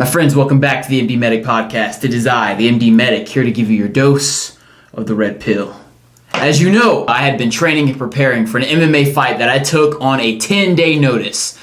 My friends, welcome back to the MDmedic podcast. It is I, the MDmedic, here to give you your dose of the red pill. As you know, I had been training and preparing for an MMA fight that I took on a 10-day notice.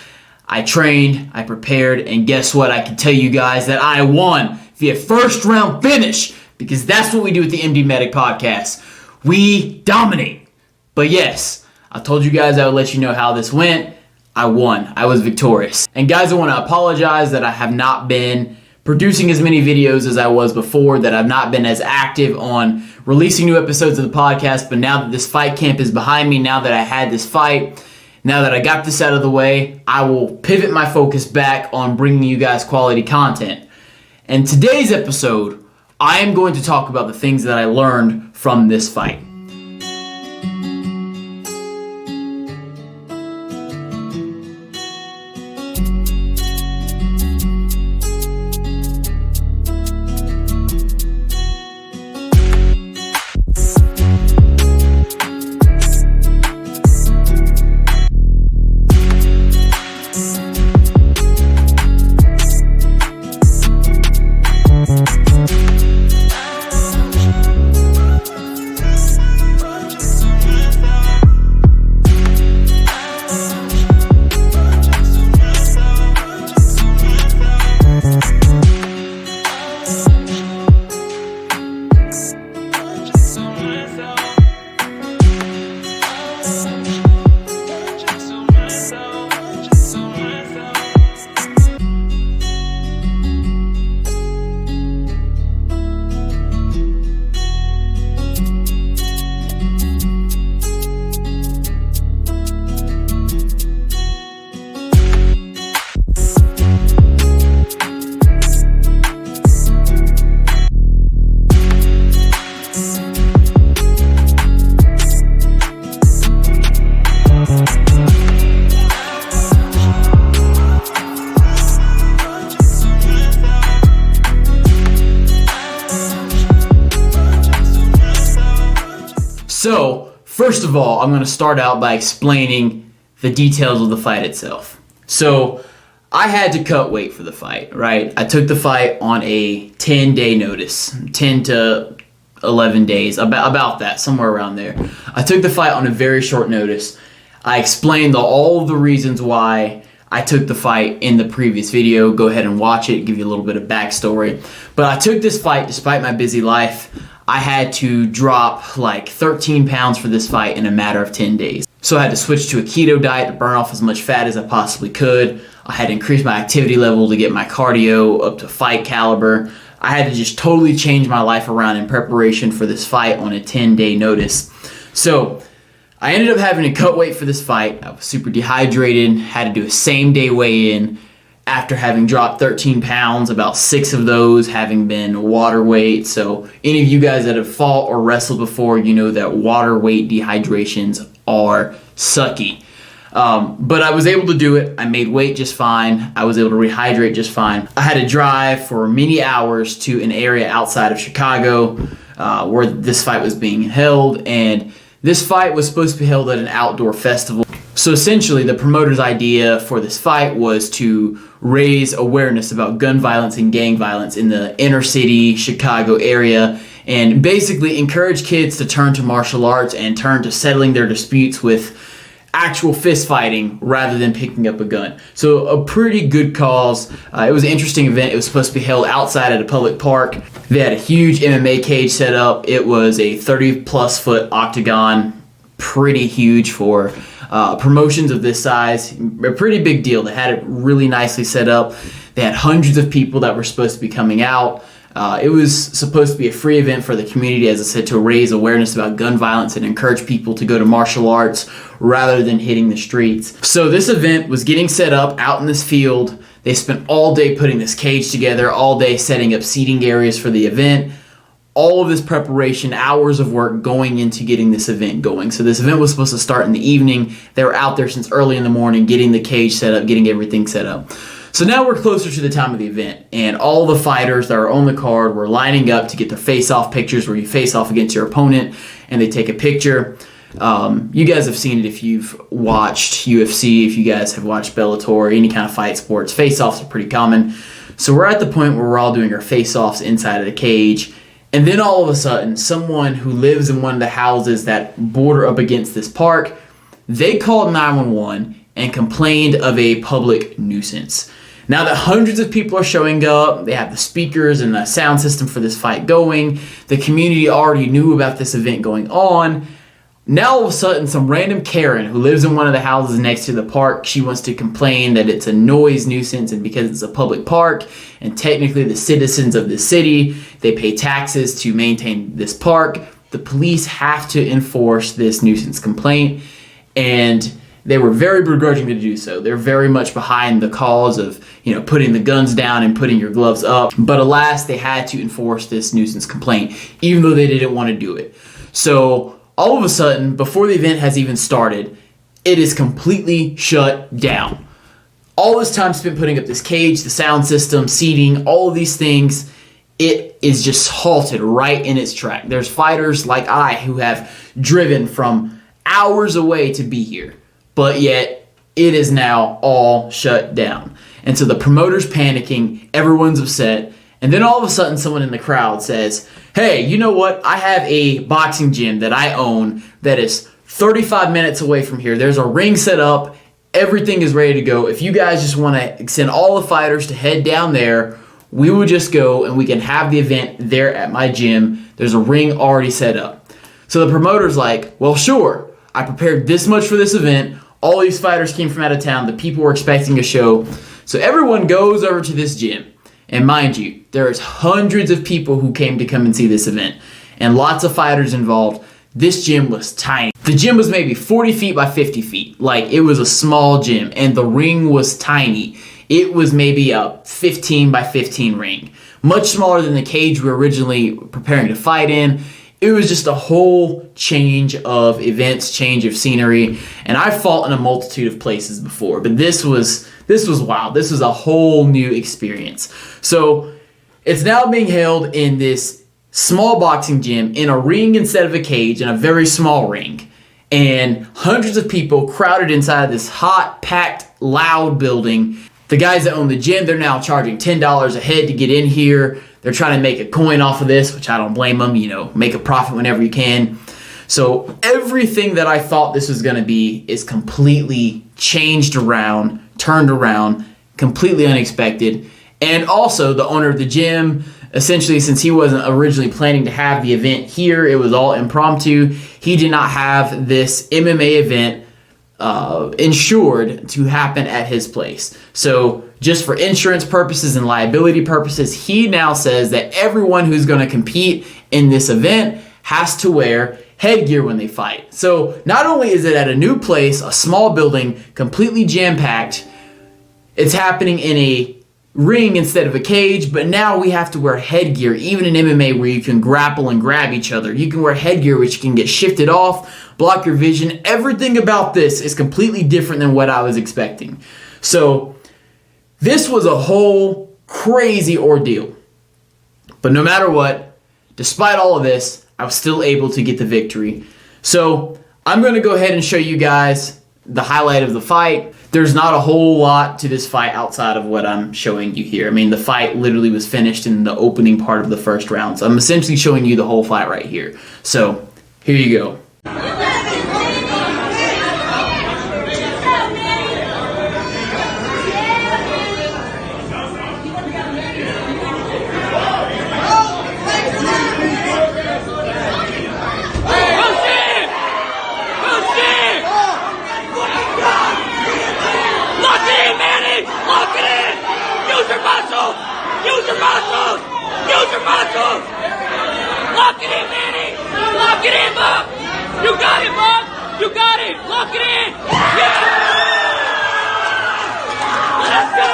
I trained, I prepared, and guess what? I can tell you guys that I won via first round finish, because that's what we do with the MDmedic podcast. We dominate. But yes, I told you guys I would let you know how this went. I won. I was victorious. And guys, I want to apologize that I have not been producing as many videos as I was before, that I've not been as active on releasing new episodes of the podcast. But now that this fight camp is behind me, now that I had this fight, now that I got this out of the way, I will pivot my focus back on bringing you guys quality content. And today's episode, I am going to talk about the things that I learned from this fight. So, first of all, I'm going to start out by explaining the details of the fight itself. So, I had to cut weight for the fight, right? I took the fight on a 10-day notice, 10 to 11 days, about that, somewhere around there. I took the fight on a very short notice. I explained all the reasons why I took the fight in the previous video. Go ahead and watch it, give you a little bit of backstory. But I took this fight despite my busy life. I had to drop like 13 pounds for this fight in a matter of 10 days. So I had to switch to a keto diet to burn off as much fat as I possibly could. I had to increase my activity level to get my cardio up to fight caliber. I had to just totally change my life around in preparation for this fight on a 10-day notice. So I ended up having to cut weight for this fight. I was super dehydrated, had to do a same-day weigh-in. After having dropped 13 pounds, about 6 of those having been water weight. So any of you guys that have fought or wrestled before, you know that water weight dehydrations are sucky. But I was able to do it. I made weight just fine. I was able to rehydrate just fine. I had to drive for many hours to an area outside of Chicago where this fight was being held. And this fight was supposed to be held at an outdoor festival. So essentially, the promoter's idea for this fight was to raise awareness about gun violence and gang violence in the inner city Chicago area, and basically encourage kids to turn to martial arts and turn to settling their disputes with actual fist fighting rather than picking up a gun. So a pretty good cause. It was an interesting event. It was supposed to be held outside at a public park. They had a huge MMA cage set up. It was a 30-plus foot octagon, pretty huge for promotions of this size. A pretty big deal. They had it really nicely set up. They had hundreds of people that were supposed to be coming out. It was supposed to be a free event for the community, as I said, to raise awareness about gun violence and encourage people to go to martial arts rather than hitting the streets. So this event was getting set up out in this field. They spent all day putting this cage together, all day setting up seating areas for the event. All of this preparation, hours of work going into getting this event going. So this event was supposed to start in the evening. They were out there since early in the morning, getting the cage set up, getting everything set up. So now we're closer to the time of the event, and all the fighters that are on the card were lining up to get their face-off pictures, where you face off against your opponent, and they take a picture. You guys have seen it if you've watched UFC, if you guys have watched Bellator, any kind of fight sports. Face-offs are pretty common. So we're at the point where we're all doing our face-offs inside of the cage. And then all of a sudden, someone who lives in one of the houses that border up against this park, they called 911 and complained of a public nuisance. Now that hundreds of people are showing up, they have the speakers and the sound system for this fight going, the community already knew about this event going on. Now all of a sudden, some random Karen who lives in one of the houses next to the park, she wants to complain that it's a noise nuisance, and because it's a public park and technically the citizens of the city, they pay taxes to maintain this park, the police have to enforce this nuisance complaint, and they were very begrudging to do so. They're very much behind the cause of, putting the guns down and putting your gloves up, but alas, they had to enforce this nuisance complaint, even though they didn't want to do it. So all of a sudden, before the event has even started, it is completely shut down. All this time spent putting up this cage, the sound system, seating, all of these things, it is just halted right in its track. There's fighters like I who have driven from hours away to be here, but yet it is now all shut down. And so the promoter's panicking, everyone's upset, and then all of a sudden someone in the crowd says, hey, you know what? I have a boxing gym that I own that is 35 minutes away from here. There's a ring set up. Everything is ready to go. If you guys just want to send all the fighters to head down there, we will just go and we can have the event there at my gym. There's a ring already set up. So the promoter's like, well, sure. I prepared this much for this event. All these fighters came from out of town. The people were expecting a show. So everyone goes over to this gym. And mind you, there's hundreds of people who came to come and see this event, and lots of fighters involved. This gym was tiny. The gym was maybe 40 feet by 50 feet. Like, it was a small gym, and the ring was tiny. It was maybe a 15 by 15 ring, much smaller than the cage we were originally preparing to fight in. It was just a whole change of events, change of scenery, and I've fought in a multitude of places before, but this was wild. This was a whole new experience. So it's now being held in this small boxing gym in a ring instead of a cage, in a very small ring, and hundreds of people crowded inside this hot, packed, loud building. The guys that own the gym, they're now charging $10 a head to get in here. They're trying to make a coin off of this, which I don't blame them. Make a profit whenever you can. So everything that I thought this was going to be is completely changed around, turned around, completely unexpected. And also the owner of the gym, essentially, since he wasn't originally planning to have the event here, it was all impromptu. He did not have this MMA event insured to happen at his place. So just for insurance purposes and liability purposes, he now says that everyone who's going to compete in this event has to wear headgear when they fight. So not only is it at a new place, a small building, completely jam-packed, it's happening in a ring instead of a cage, but now we have to wear headgear. Even in MMA where you can grapple and grab each other, you can wear headgear which can get shifted off, block your vision. Everything about this is completely different than what I was expecting. So this was a whole crazy ordeal. But no matter what, despite all of this, I was still able to get the victory. So I'm going to go ahead and show you guys the highlight of the fight. There's not a whole lot to this fight outside of what I'm showing you here. I mean, the fight literally was finished in the opening part of the first round. So I'm essentially showing you the whole fight right here. So here you go. Use your muscles! Lock it in, Manny! Lock it in, Bob! You got it, Bob! You got it! Lock it in! Yeah! Let's go!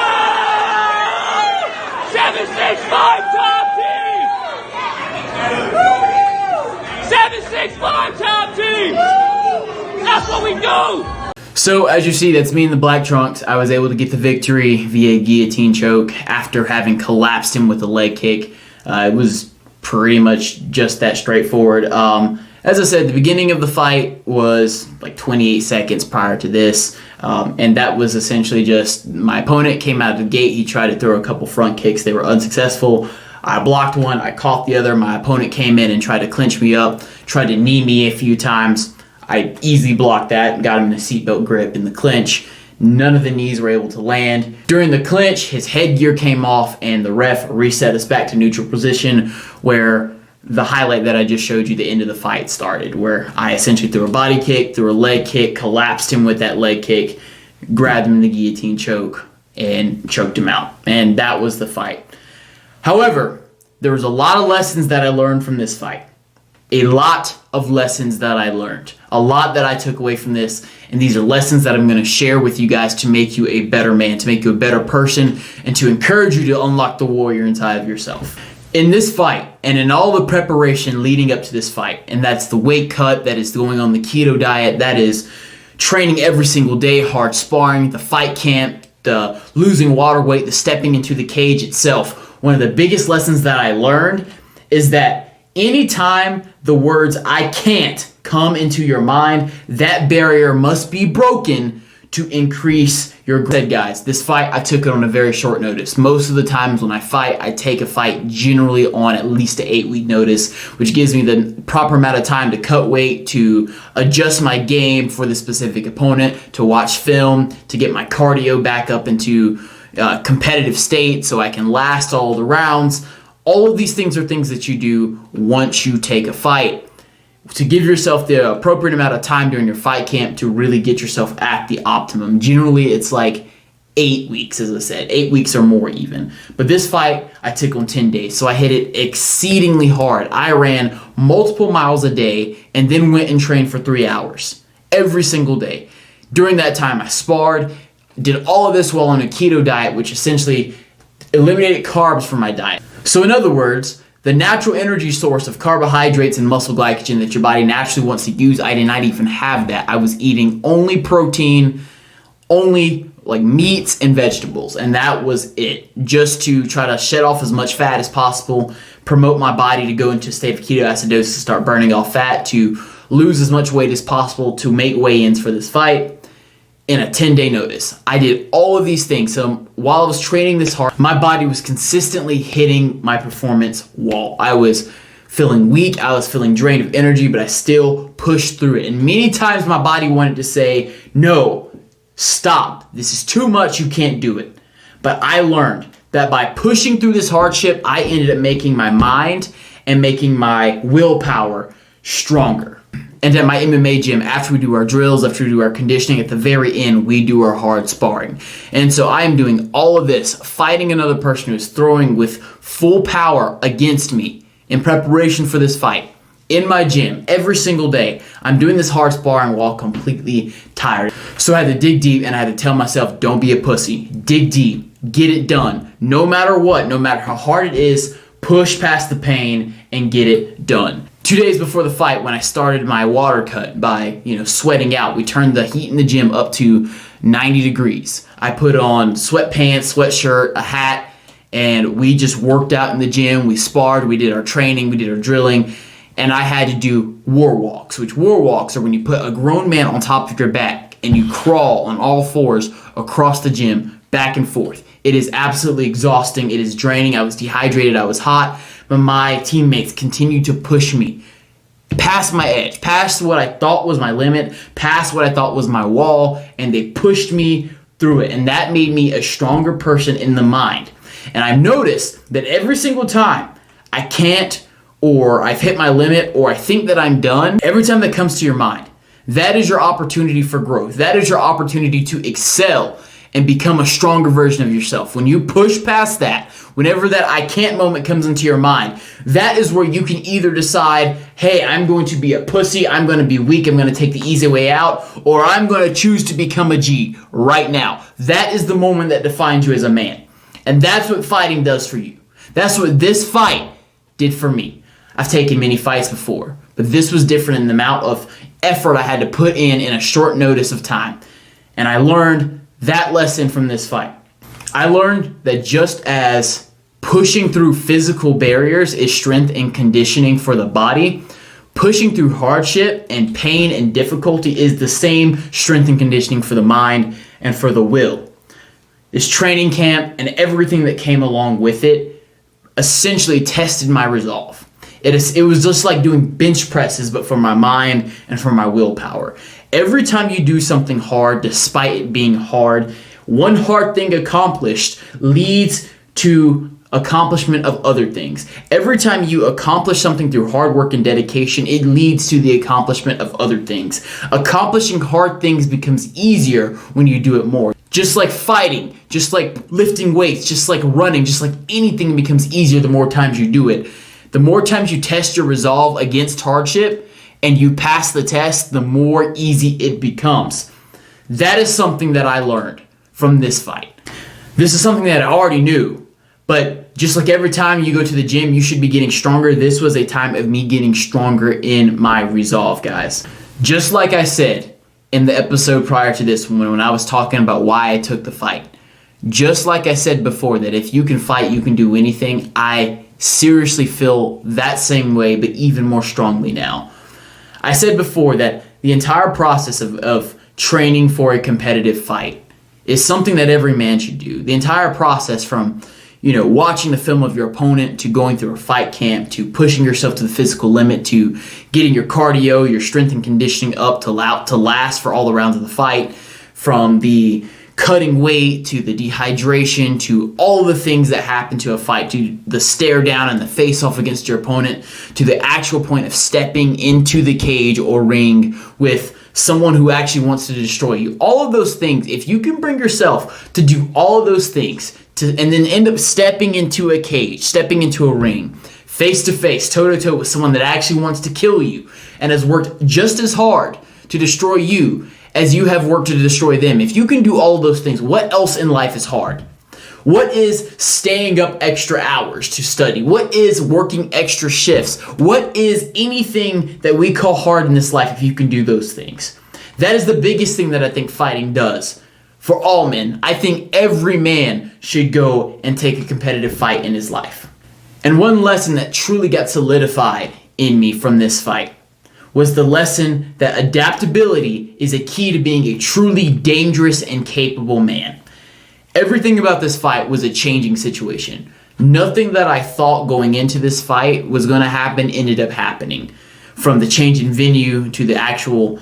7-6-5 top team! 7-6-5 top team! That's what we do! So as you see, that's me in the black trunks. I was able to get the victory via guillotine choke after having collapsed him with a leg kick. It was pretty much just that straightforward. As I said, the beginning of the fight was like 28 seconds prior to this, and that was essentially just my opponent came out of the gate. He tried to throw a couple front kicks. They were unsuccessful. I blocked one. I caught the other. My opponent came in and tried to clinch me up, tried to knee me a few times. I easily blocked that and got him in a seatbelt grip in the clinch. None of the knees were able to land. During the clinch, his headgear came off and the ref reset us back to neutral position, where the highlight that I just showed you, the end of the fight, started, where I essentially threw a body kick, threw a leg kick, collapsed him with that leg kick, grabbed him in the guillotine choke, and choked him out. And that was the fight. However, there was a lot of lessons that I learned from this fight. A lot of lessons that I learned. A lot that I took away from this. And these are lessons that I'm going to share with you guys to make you a better man, to make you a better person, and to encourage you to unlock the warrior inside of yourself. In this fight, and in all the preparation leading up to this fight, and that's the weight cut, that is going on the keto diet, that is training every single day, hard sparring, the fight camp, the losing water weight, the stepping into the cage itself. One of the biggest lessons that I learned is that anytime the words "I can't" come into your mind, that barrier must be broken to increase your growth. Guys, this fight, I took it on a very short notice. Most of the times when I fight, I take a fight generally on at least an 8-week notice, which gives me the proper amount of time to cut weight, to adjust my game for the specific opponent, to watch film, to get my cardio back up into competitive state so I can last all the rounds. All of these things are things that you do once you take a fight, to give yourself the appropriate amount of time during your fight camp to really get yourself at the optimum. Generally, it's like 8 weeks, as I said, 8 weeks or more even. But this fight, I took on 10 days, so I hit it exceedingly hard. I ran multiple miles a day and then went and trained for 3 hours every single day. During that time, I sparred, did all of this while on a keto diet, which essentially eliminated carbs from my diet. So in other words, the natural energy source of carbohydrates and muscle glycogen that your body naturally wants to use, I did not even have that. I was eating only protein, only like meats and vegetables, and that was it. Just to try to shed off as much fat as possible, promote my body to go into a state of ketoacidosis, start burning off fat, to lose as much weight as possible, to make weigh-ins for this fight in a 10-day notice. I did all of these things. So while I was training this hard, my body was consistently hitting my performance wall. I was feeling weak, I was feeling drained of energy, but I still pushed through it. And many times my body wanted to say, no, stop, this is too much, you can't do it. But I learned that by pushing through this hardship, I ended up making my mind and making my willpower stronger. And at my MMA gym, after we do our drills, after we do our conditioning, at the very end, we do our hard sparring. And so I am doing all of this, fighting another person who is throwing with full power against me in preparation for this fight. In my gym, every single day, I'm doing this hard sparring while completely tired. So I had to dig deep and I had to tell myself, don't be a pussy. Dig deep, get it done. No matter what, no matter how hard it is, push past the pain and get it done. 2 days before the fight, when I started my water cut by, sweating out, we turned the heat in the gym up to 90 degrees. I put on sweatpants, sweatshirt, a hat, and we just worked out in the gym. We sparred, we did our training, we did our drilling, and I had to do war walks, which war walks are when you put a grown man on top of your back and you crawl on all fours across the gym, back and forth. It is absolutely exhausting. It is draining. I was dehydrated. I was hot. But my teammates continued to push me past my edge, past what I thought was my limit, past what I thought was my wall, and they pushed me through it. And that made me a stronger person in the mind. And I've noticed that every single time I can't, or I've hit my limit, or I think that I'm done, every time that comes to your mind, that is your opportunity for growth. That is your opportunity to excel and become a stronger version of yourself. When you push past that, whenever that I can't moment comes into your mind, that is where you can either decide, hey, I'm going to be a pussy, I'm going to be weak, I'm going to take the easy way out, or I'm going to choose to become a G right now. That is the moment that defines you as a man. And that's what fighting does for you. That's what this fight did for me. I've taken many fights before, but this was different in the amount of effort I had to put in a short notice of time. And I learned that lesson from this fight. I learned that just as pushing through physical barriers is strength and conditioning for the body, Pushing through hardship and pain and difficulty is the same strength and conditioning for the mind and for the will. This training camp and everything that came along with it essentially tested my resolve. It was just like doing bench presses, but for my mind and for my willpower. Every time you do something hard, despite it being hard, one hard thing accomplished leads to accomplishment of other things. Every time you accomplish something through hard work and dedication, it leads to the accomplishment of other things. Accomplishing hard things becomes easier when you do it more. Just like fighting, just like lifting weights, just like running, just like anything becomes easier the more times you do it. The more times you test your resolve against hardship and you pass the test, the more easy it becomes. That is something that I learned from this fight. This is something that I already knew, but just like every time you go to the gym, you should be getting stronger. This was a time of me getting stronger in my resolve, guys. Just like I said in the episode prior to this one, when I was talking about why I took the fight. Just like I said before, that if you can fight, you can do anything. I seriously feel that same way, but even more strongly now. I said before that the entire process of training for a competitive fight is something that every man should do. The entire process from, watching the film of your opponent, to going through a fight camp, to pushing yourself to the physical limit, to getting your cardio, your strength and conditioning up to last for all the rounds of the fight, from the cutting weight to the dehydration to all the things that happen to a fight, to the stare down and the face off against your opponent, to the actual point of stepping into the cage or ring with someone who actually wants to destroy you. All of those things, if you can bring yourself to do all of those things and then end up stepping into a cage, stepping into a ring, face to face, toe to toe with someone that actually wants to kill you and has worked just as hard to destroy you as you have worked to destroy them. If you can do all of those things, what else in life is hard? What is staying up extra hours to study? What is working extra shifts? What is anything that we call hard in this life if you can do those things? That is the biggest thing that I think fighting does for all men. I think every man should go and take a competitive fight in his life. And one lesson that truly got solidified in me from this fight was the lesson that adaptability is a key to being a truly dangerous and capable man. Everything about this fight was a changing situation. Nothing that I thought going into this fight was going to happen ended up happening. From the change in venue to the actual,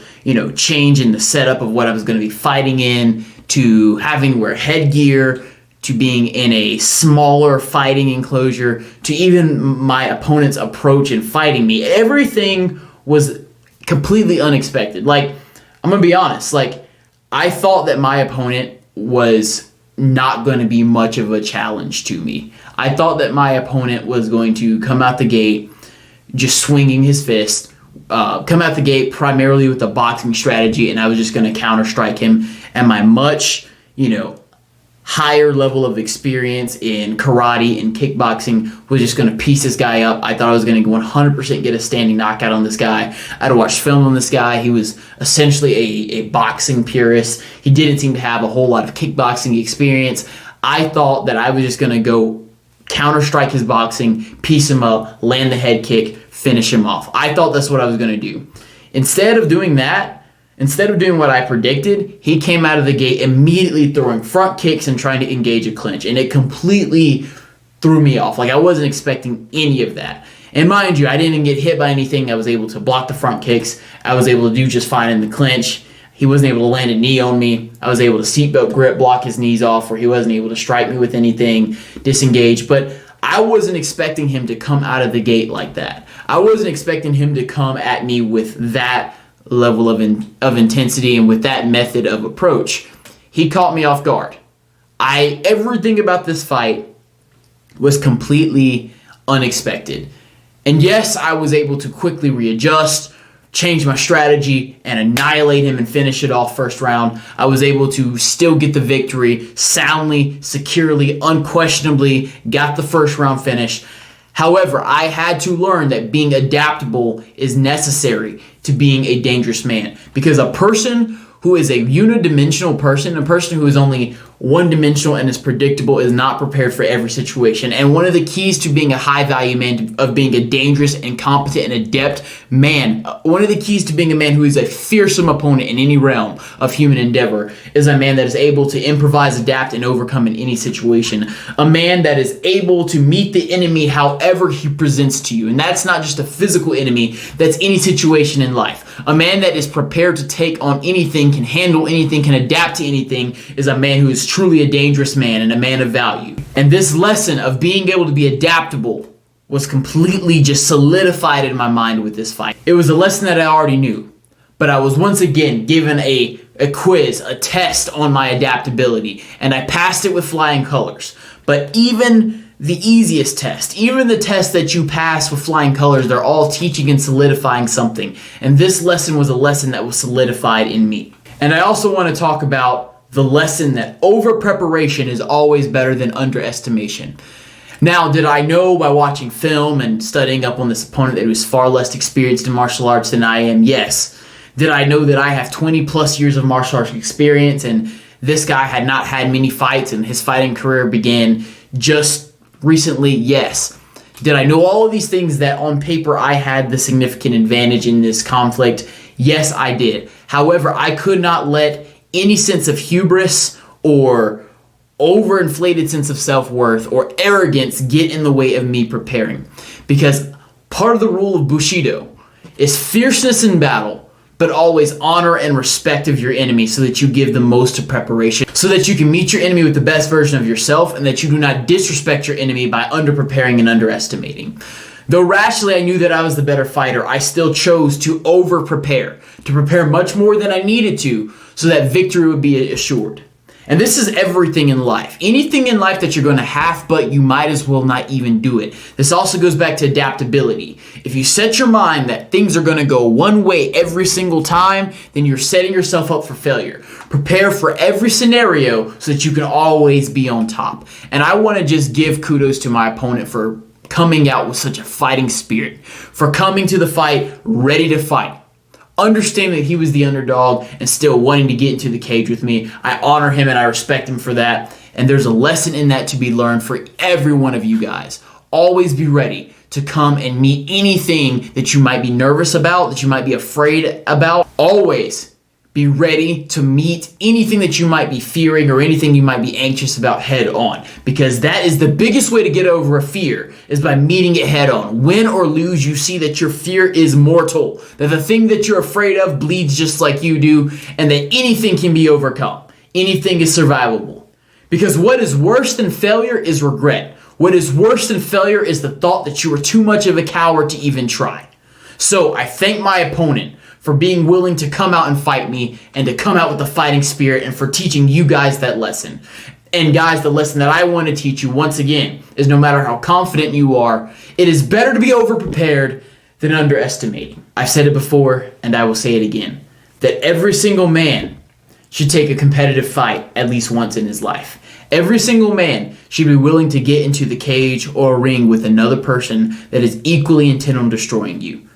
change in the setup of what I was going to be fighting in, to having to wear headgear, to being in a smaller fighting enclosure, to even my opponent's approach in fighting me. Everything was completely unexpected. I'm going to be honest. I thought that my opponent was not going to be much of a challenge to me. I thought that my opponent was going to come out the gate just swinging his fist, come out the gate primarily with a boxing strategy, and I was just going to counter-strike him. And my much, higher level of experience in karate and kickboxing was just going to piece this guy up. I thought I was going to 100% get a standing knockout on this guy. I had watched film on this guy. He was essentially a boxing purist. He didn't seem to have a whole lot of kickboxing experience. I thought that I was just going to go counter-strike his boxing, piece him up, land the head kick, finish him off. I thought that's what I was going to do. Instead of doing that, instead of doing what I predicted, he came out of the gate immediately throwing front kicks and trying to engage a clinch, and it completely threw me off. I wasn't expecting any of that. And mind you, I didn't get hit by anything. I was able to block the front kicks. I was able to do just fine in the clinch. He wasn't able to land a knee on me. I was able to seatbelt grip, block his knees off where he wasn't able to strike me with anything, disengage. But I wasn't expecting him to come out of the gate like that. I wasn't expecting him to come at me with that level of intensity and with that method of approach. He caught me off guard. Everything about this fight was completely unexpected. And yes, I was able to quickly readjust, change my strategy, and annihilate him and finish it off first round. I was able to still get the victory soundly, securely, unquestionably, got the first round finish. However, I had to learn that being adaptable is necessary to being a dangerous man. Because a person who is a unidimensional person, a person who is only one-dimensional and is predictable, is not prepared for every situation. And one of the keys to being a high-value man, of being a dangerous and competent and adept man, one of the keys to being a man who is a fearsome opponent in any realm of human endeavor is a man that is able to improvise, adapt, and overcome in any situation. A man that is able to meet the enemy however he presents to you. And that's not just a physical enemy, that's any situation in life. A man that is prepared to take on anything, can handle anything, can adapt to anything, is a man who is truly a dangerous man and a man of value. And this lesson of being able to be adaptable was completely just solidified in my mind with this fight. It was a lesson that I already knew, but I was once again given a quiz, a test on my adaptability, and I passed it with flying colors. But even the easiest test, even the test that you pass with flying colors, they're all teaching and solidifying something. And this lesson was a lesson that was solidified in me. And I also want to talk about the lesson that over preparation is always better than underestimation. Now, did I know by watching film and studying up on this opponent that he was far less experienced in martial arts than I am? Yes. Did I know that I have 20 plus years of martial arts experience and this guy had not had many fights and his fighting career began just recently? Yes. Did I know all of these things that on paper I had the significant advantage in this conflict? Yes, I did. However, I could not let any sense of hubris or overinflated sense of self-worth or arrogance get in the way of me preparing. Because part of the rule of Bushido is fierceness in battle, but always honor and respect of your enemy so that you give the most to preparation, so that you can meet your enemy with the best version of yourself and that you do not disrespect your enemy by underpreparing and underestimating. Though rationally I knew that I was the better fighter, I still chose to over-prepare, to prepare much more than I needed to so that victory would be assured. And this is everything in life. Anything in life that you're going to have, but you might as well not even do it. This also goes back to adaptability. If you set your mind that things are going to go one way every single time, then you're setting yourself up for failure. Prepare for every scenario so that you can always be on top. And I want to just give kudos to my opponent for coming out with such a fighting spirit, for coming to the fight ready to fight. Understanding that he was the underdog and still wanting to get into the cage with me. I honor him and I respect him for that. And there's a lesson in that to be learned for every one of you guys. Always be ready to come and meet anything that you might be nervous about, that you might be afraid about. Always be ready to meet anything that you might be fearing or anything you might be anxious about head on. Because that is the biggest way to get over a fear, is by meeting it head on. Win or lose, you see that your fear is mortal, that the thing that you're afraid of bleeds just like you do, and that anything can be overcome. Anything is survivable. Because what is worse than failure is regret. What is worse than failure is the thought that you are too much of a coward to even try. So I thank my opponent for being willing to come out and fight me and to come out with a fighting spirit and for teaching you guys that lesson. And guys, the lesson that I want to teach you once again is no matter how confident you are, it is better to be over-prepared than underestimating. I've said it before and I will say it again, that every single man should take a competitive fight at least once in his life. Every single man should be willing to get into the cage or a ring with another person that is equally intent on destroying you.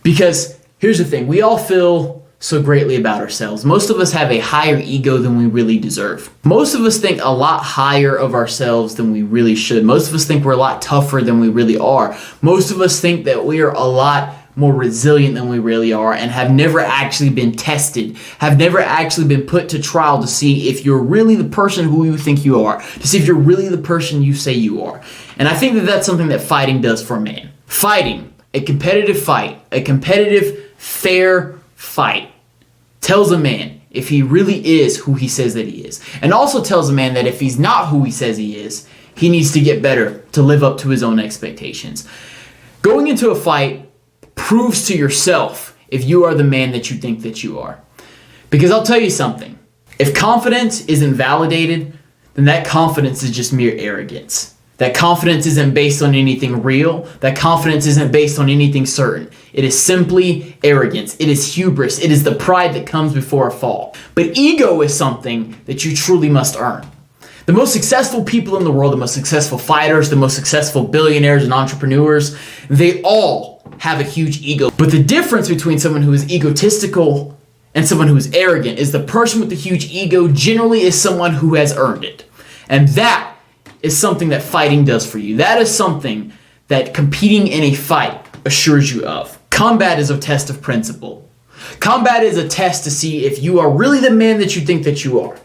Because here's the thing, we all feel so greatly about ourselves. Most of us have a higher ego than we really deserve. Most of us think a lot higher of ourselves than we really should. Most of us think we're a lot tougher than we really are. Most of us think that we are a lot more resilient than we really are and have never actually been tested, have never actually been put to trial to see if you're really the person who you think you are, to see if you're really the person you say you are. And I think that that's something that fighting does for a man. Fighting, a competitive fight, a competitive fair fight, tells a man if he really is who he says that he is. And also tells a man that if he's not who he says he is, he needs to get better to live up to his own expectations. Going into a fight proves to yourself if you are the man that you think that you are. Because I'll tell you something, if confidence isn't validated, then that confidence is just mere arrogance. That confidence isn't based on anything real. That confidence isn't based on anything certain. It is simply arrogance. It is hubris. It is the pride that comes before a fall. But ego is something that you truly must earn. The most successful people in the world, the most successful fighters, the most successful billionaires and entrepreneurs, they all have a huge ego. But the difference between someone who is egotistical and someone who is arrogant is the person with the huge ego generally is someone who has earned it. And that is something that fighting does for you. That is something that competing in a fight assures you of. Combat is a test of principle. Combat is a test to see if you are really the man that you think that you are.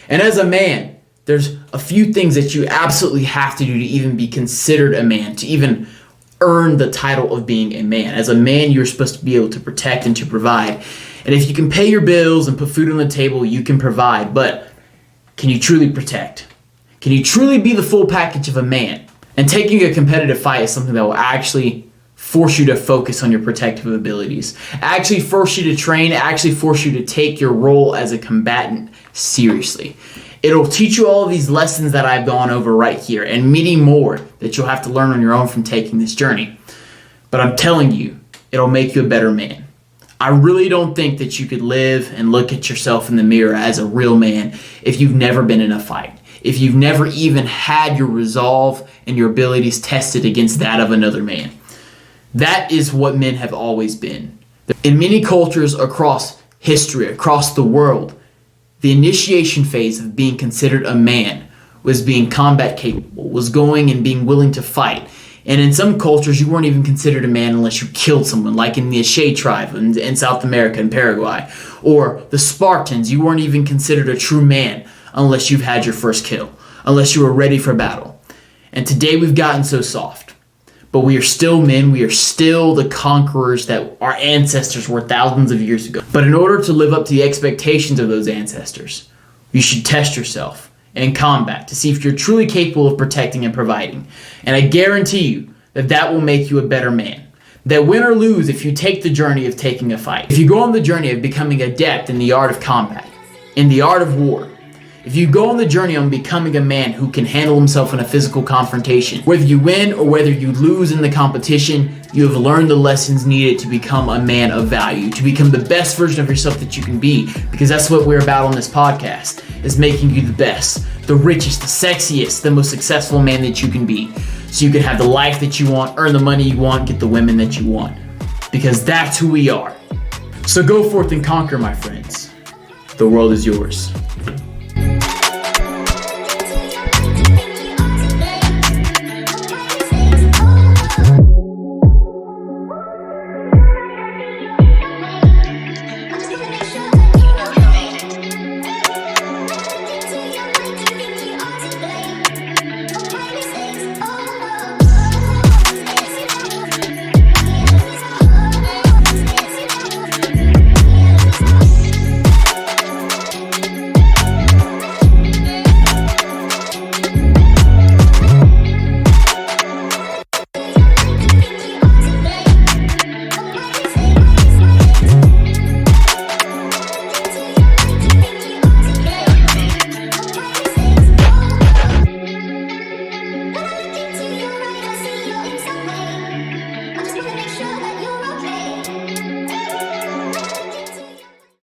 And as a man, there's a few things that you absolutely have to do to even be considered a man, to even earn the title of being a man. As a man, you're supposed to be able to protect and to provide. And if you can pay your bills and put food on the table, you can provide. But can you truly protect? Can you truly be the full package of a man? And taking a competitive fight is something that will actually force you to focus on your protective abilities, actually force you to train, actually force you to take your role as a combatant seriously. It'll teach you all of these lessons that I've gone over right here and many more that you'll have to learn on your own from taking this journey. But I'm telling you, it'll make you a better man. I really don't think that you could live and look at yourself in the mirror as a real man if you've never been in a fight, if you've never even had your resolve and your abilities tested against that of another man. That is what men have always been. In many cultures across history, across the world, the initiation phase of being considered a man was being combat capable, was going and being willing to fight. And in some cultures, you weren't even considered a man unless you killed someone, like in the Ashe tribe in South America and Paraguay. Or the Spartans, you weren't even considered a true man unless you've had your first kill, unless you were ready for battle. And today we've gotten so soft. But we are still men, we are still the conquerors that our ancestors were thousands of years ago. But in order to live up to the expectations of those ancestors, you should test yourself in combat to see if you're truly capable of protecting and providing. And I guarantee you that that will make you a better man. That win or lose if you take the journey of taking a fight. If you go on the journey of becoming adept in the art of combat, in the art of war, if you go on the journey on becoming a man who can handle himself in a physical confrontation, whether you win or whether you lose in the competition, you have learned the lessons needed to become a man of value, to become the best version of yourself that you can be, because that's what we're about on this podcast, is making you the best, the richest, the sexiest, the most successful man that you can be, so you can have the life that you want, earn the money you want, get the women that you want, because that's who we are. So go forth and conquer, my friends. The world is yours.